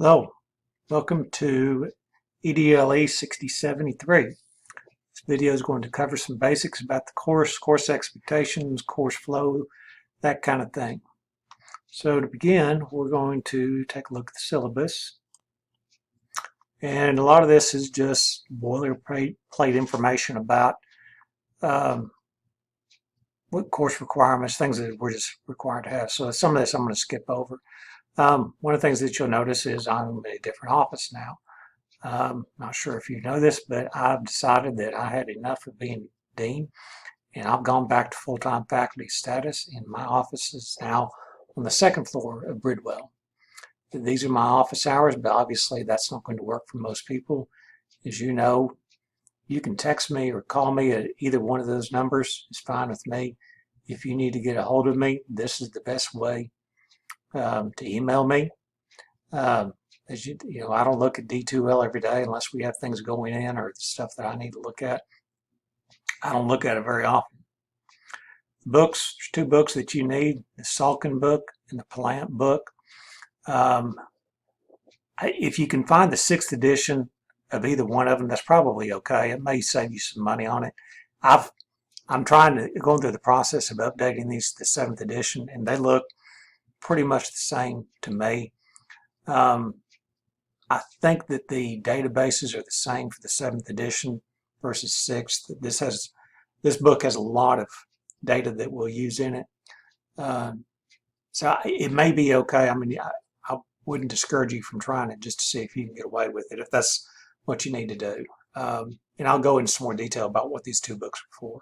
Hello, welcome to EDLE 6073. This video is going to cover some basics about the course expectations, course flow, that kind of thing. So to begin, we're going to take a look at the syllabus. And a lot of this is just boilerplate information about what course requirements, things that we're just required to have. So some of this I'm going to skip over. One of the things that you'll notice is I'm in a different office now. Not sure if you know this, but I've decided that I had enough of being dean, and I've gone back to full-time faculty status, and my office is now on the second floor of Bridwell. These are my office hours, but obviously that's not going to work for most people. As you know, you can text me or call me at either one of those numbers. It's fine with me. If you need to get a hold of me, this is the best way to email me. As you know, I don't look at D2L every day unless we have things going in or stuff that I need to look at. I don't look at it very often. Books, there's two books that you need, the Salkin book and the Plant book. If you can find the 6th edition of either one of them, that's probably okay. It may save you some money on it. I'm going through the process of updating these, the 7th edition, and they look pretty much the same to me. I think that the databases are the same for the 7th edition versus 6th. This book has a lot of data that we'll use in it. So it may be okay. I mean, I wouldn't discourage you from trying it just to see if you can get away with it, if that's what you need to do. And I'll go into some more detail about what these two books are for.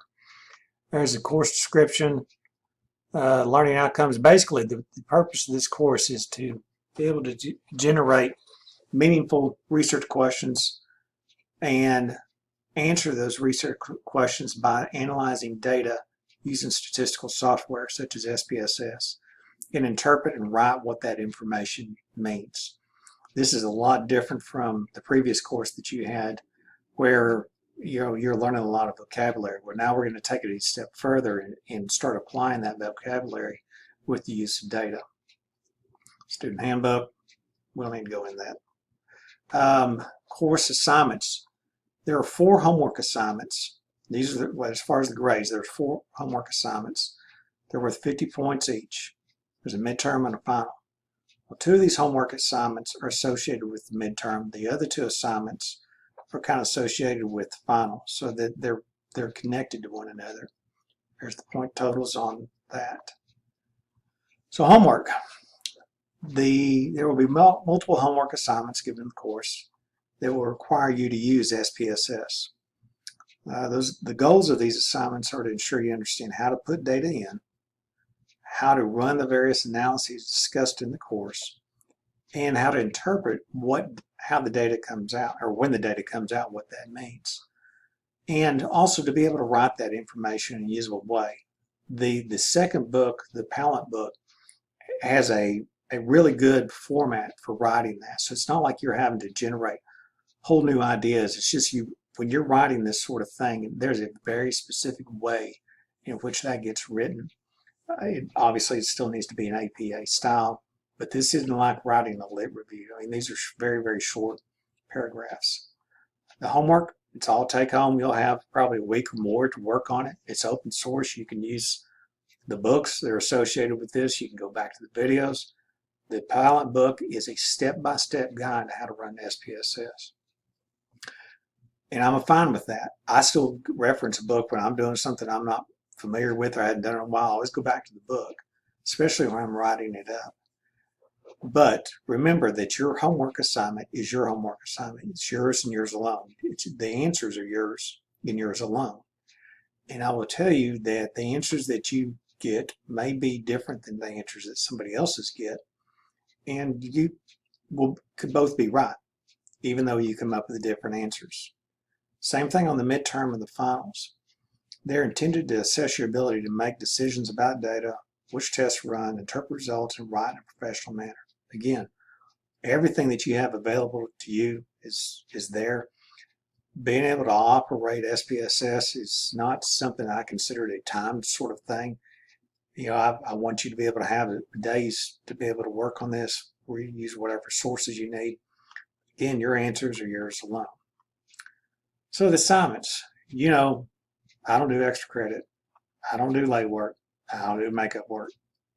There's a course description, learning outcomes. Basically, the purpose of this course is to be able to generate meaningful research questions and answer those research questions by analyzing data using statistical software such as SPSS, and interpret and write what that information means. This is a lot different from the previous course that you had where you're learning a lot of vocabulary. Well, now we're going to take it a step further and start applying that vocabulary with the use of data. Student handbook, we'll need to go in that. Course assignments. There are 4 homework assignments. These are, as far as the grades, there's 4 homework assignments. They're worth 50 points each. There's a midterm and a final. Well, 2 of these homework assignments are associated with the midterm. The other 2 assignments are kind of associated with the final, so that they're connected to one another. There's the point totals on that. So homework. There will be multiple homework assignments given in the course that will require you to use SPSS. The goals of these assignments are to ensure you understand how to put data in, how to run the various analyses discussed in the course, and how to interpret how the data comes out, or when the data comes out, what that means. And also to be able to write that information in a usable way. The second book, the Palette book, has a really good format for writing that. So it's not like you're having to generate whole new ideas. It's just when you're writing this sort of thing, there's a very specific way in which that gets written. Obviously, it still needs to be an APA style, but this isn't like writing a lit review. I mean, these are very, very short paragraphs. The homework, it's all take home. You'll have probably a week or more to work on it. It's open source. You can use the books that are associated with this. You can go back to the videos. The Pilot book is a step-by-step guide to how to run SPSS. And I'm fine with that. I still reference a book when I'm doing something I'm not familiar with or I hadn't done it in a while. I always go back to the book, especially when I'm writing it up. But remember that your homework assignment is your homework assignment. It's yours and yours alone. The answers are yours and yours alone. And I will tell you that the answers that you get may be different than the answers that somebody else's get. And you could both be right, even though you come up with different answers. Same thing on the midterm and the finals. They're intended to assess your ability to make decisions about data, which tests run, interpret results, and write in a professional manner. Again, everything that you have available to you is there. Being able to operate SPSS is not something I consider a timed sort of thing. I want you to be able to have days to be able to work on this, where you use whatever sources you need. Again, your answers are yours alone. So the assignments, I don't do extra credit. I don't do late work. I don't do makeup work.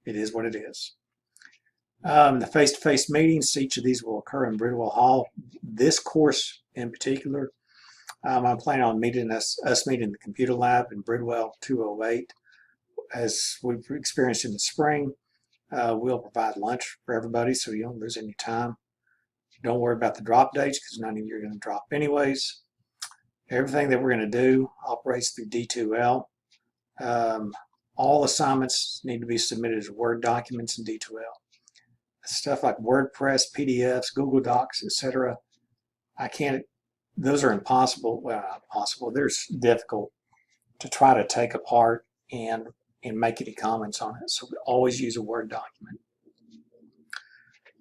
It is what it is. The face-to-face meetings, each of these will occur in Bridwell Hall. This course in particular, I'm planning on meeting us meeting the computer lab in Bridwell 208. As we've experienced in the spring, we'll provide lunch for everybody so you don't lose any time. Don't worry about the drop dates because none of you are going to drop anyways. Everything that we're going to do operates through D2L. All assignments need to be submitted as Word documents in D2L. Stuff like WordPress, PDFs, Google Docs, etc. Those are impossible. Well, not impossible. They're difficult to try to take apart and make any comments on it. So we always use a Word document.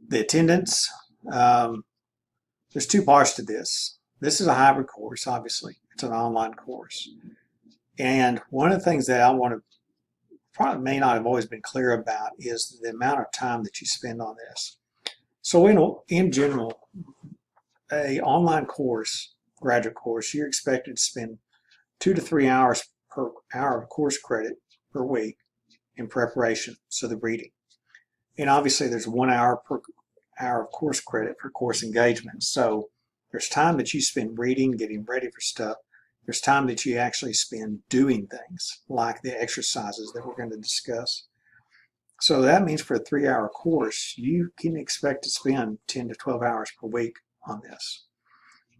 The attendance, there's two parts to this. This is a hybrid course, obviously. It's an online course. And one of the things that I want to probably may not have always been clear about is the amount of time that you spend on this. So in general, a online course, graduate course, you're expected to spend 2 to 3 hours per hour of course credit per week in preparation, so the reading. And obviously there's 1 hour per hour of course credit for course engagement. So there's time that you spend reading, getting ready for stuff. There's time that you actually spend doing things like the exercises that we're going to discuss. So that means for a 3-hour course, you can expect to spend 10 to 12 hours per week on this.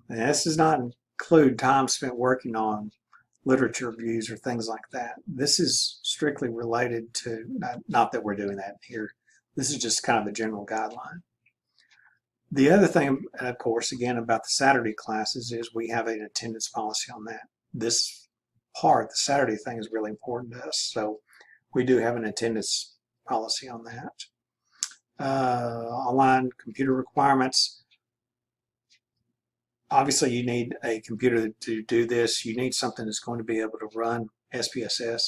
And this does not include time spent working on literature reviews or things like that. This is strictly related to, not that we're doing that here, this is just kind of a general guideline. The other thing, of course, again, about the Saturday classes is we have an attendance policy on that. This part, the Saturday thing, is really important to us. So we do have an attendance policy on that. Online computer requirements. Obviously, you need a computer to do this. You need something that's going to be able to run SPSS.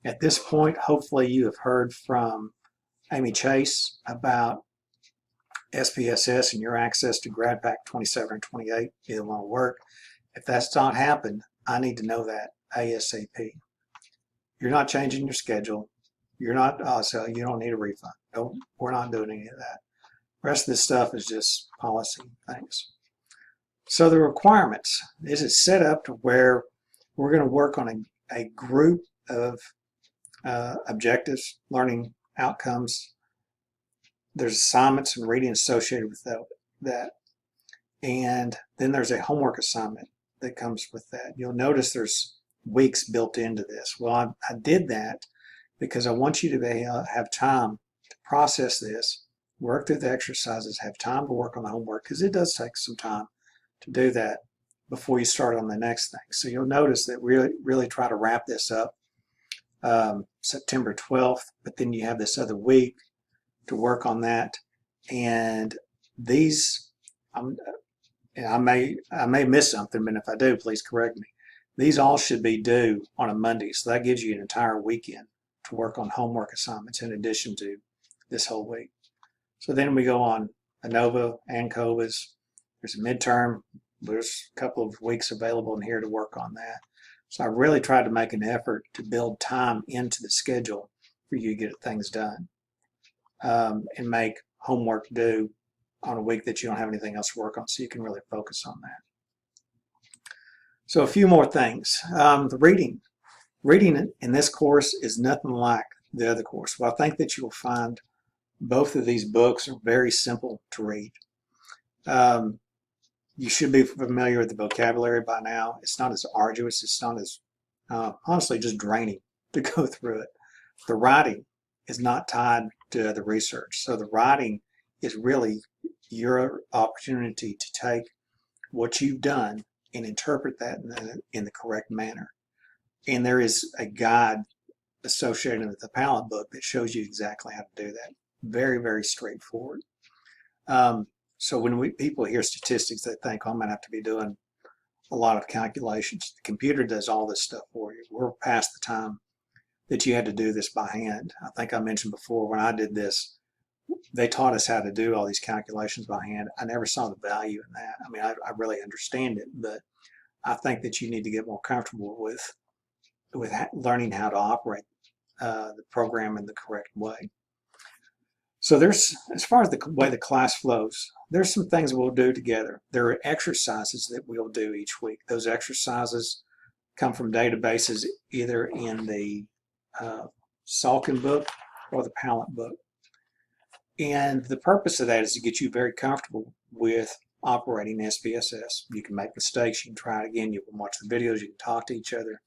At this point, hopefully you have heard from Amy Chase about SPSS and your access to GradPack 27 and 28. Either one will work. If that's not happened, I need to know that ASAP. You're not changing your schedule. You're not, so you don't need a refund. We're not doing any of that. The rest of this stuff is just policy things. So the requirements, is it set up to where we're going to work on a group of objectives, learning outcomes. There's assignments and reading associated with that. And then there's a homework assignment that comes with that. You'll notice there's weeks built into this. Well, I did that because I want you to have time to process this, work through the exercises, have time to work on the homework, because it does take some time to do that before you start on the next thing. So you'll notice that we really try to wrap this up September 12th, but then you have this other week to work on that. And these, I may miss something, but if I do, please correct me. These all should be due on a Monday, so that gives you an entire weekend to work on homework assignments in addition to this whole week. So then we go on ANOVA and COVAs. There's a midterm. There's a couple of weeks available in here to work on that. So I really tried to make an effort to build time into the schedule for you to get things done and make homework due on a week that you don't have anything else to work on, so you can really focus on that. So a few more things. The reading. Reading in this course is nothing like the other course. Well, I think that you'll find both of these books are very simple to read. You should be familiar with the vocabulary by now. It's not as arduous. It's not as, honestly, just draining to go through it. The writing is not tied to the research. So the writing is really your opportunity to take what you've done and interpret that in the correct manner. And there is a guide associated with the Palette book that shows you exactly how to do that. Very, very straightforward. So when people hear statistics, they think, oh, I'm going to have to be doing a lot of calculations. The computer does all this stuff for you. We're past the time that you had to do this by hand. I think I mentioned before when I did this, they taught us how to do all these calculations by hand. I never saw the value in that. I mean, I really understand it, but I think that you need to get more comfortable with learning how to operate the program in the correct way. So as far as the way the class flows, there's some things we'll do together. There are exercises that we'll do each week. Those exercises come from databases either in the Salkin book or the Palette book. And the purpose of that is to get you very comfortable with operating SPSS. You can make mistakes, you can try it again, you can watch the videos, you can talk to each other,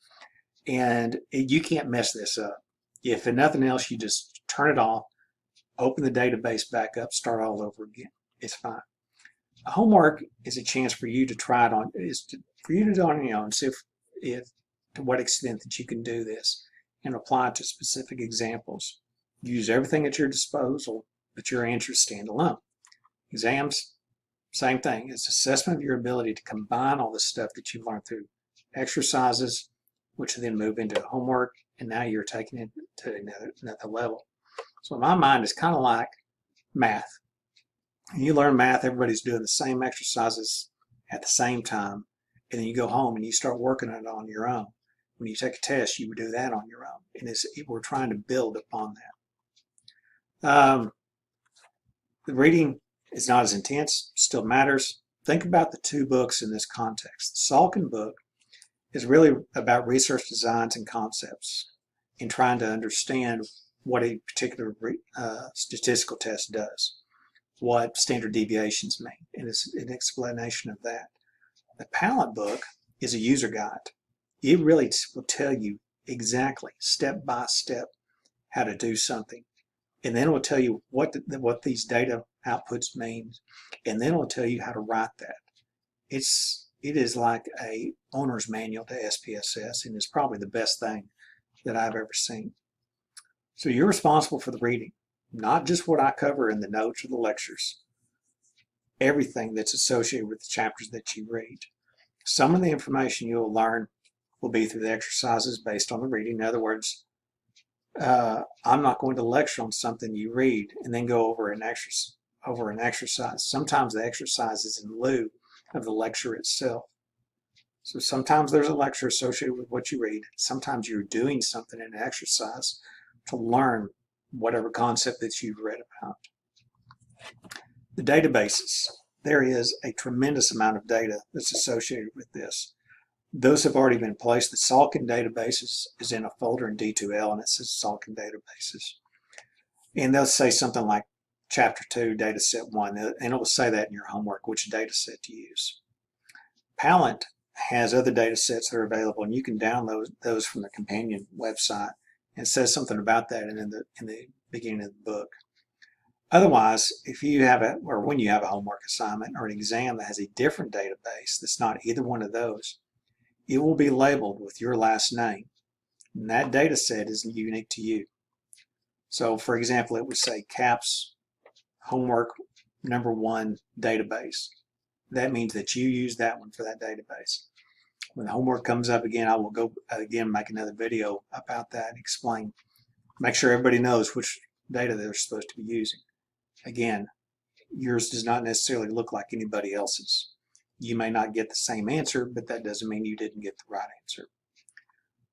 and you can't mess this up. If nothing else, you just turn it off, open the database back up, start all over again. It's fine. Homework is a chance for you to try it on, for you to do it on your own, see if to what extent that you can do this and apply it to specific examples. Use everything at your disposal that your answers stand alone. Exams, same thing. It's assessment of your ability to combine all the stuff that you've learned through exercises, which then move into homework, and now you're taking it to another level. So in my mind, it's kind of like math. When you learn math, everybody's doing the same exercises at the same time, and then you go home and you start working on it on your own. When you take a test, you would do that on your own, and we're trying to build upon that. The reading is not as intense, still matters. Think about the two books in this context. The Salkin book is really about research designs and concepts in trying to understand what a particular statistical test does, what standard deviations mean, and it's an explanation of that. The Palette book is a user guide. It really will tell you exactly, step by step, how to do something. And then it will tell you what these data outputs mean, and then it will tell you how to write that. It is like a owner's manual to SPSS, and it's probably the best thing that I've ever seen. So you're responsible for the reading, not just what I cover in the notes or the lectures, everything that's associated with the chapters that you read. Some of the information you'll learn will be through the exercises based on the reading. In other words, I'm not going to lecture on something you read and then go over an exercise. Sometimes the exercise is in lieu of the lecture itself. So sometimes there's a lecture associated with what you read. Sometimes you're doing something in an exercise to learn whatever concept that you've read about. The databases. There is a tremendous amount of data that's associated with this. Those have already been placed. The Salkin databases is in a folder in D2L, and it says Salkin databases. And they'll say something like Chapter 2, Data Set 1, and it will say that in your homework, which data set to use. Palette has other data sets that are available, and you can download those from the companion website, and it says something about that in the beginning of the book. Otherwise, if you have when you have a homework assignment or an exam that has a different database that's not either one of those, it will be labeled with your last name, and that data set is unique to you. So for example, it would say CAPS homework number 1 database. That means that you use that one for that database. When the homework comes up again, I will go again make another video about that and explain. Make sure everybody knows which data they're supposed to be using. Again, yours does not necessarily look like anybody else's. You may not get the same answer, but that doesn't mean you didn't get the right answer.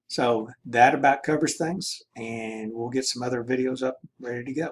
So that about covers things, and we'll get some other videos up ready to go.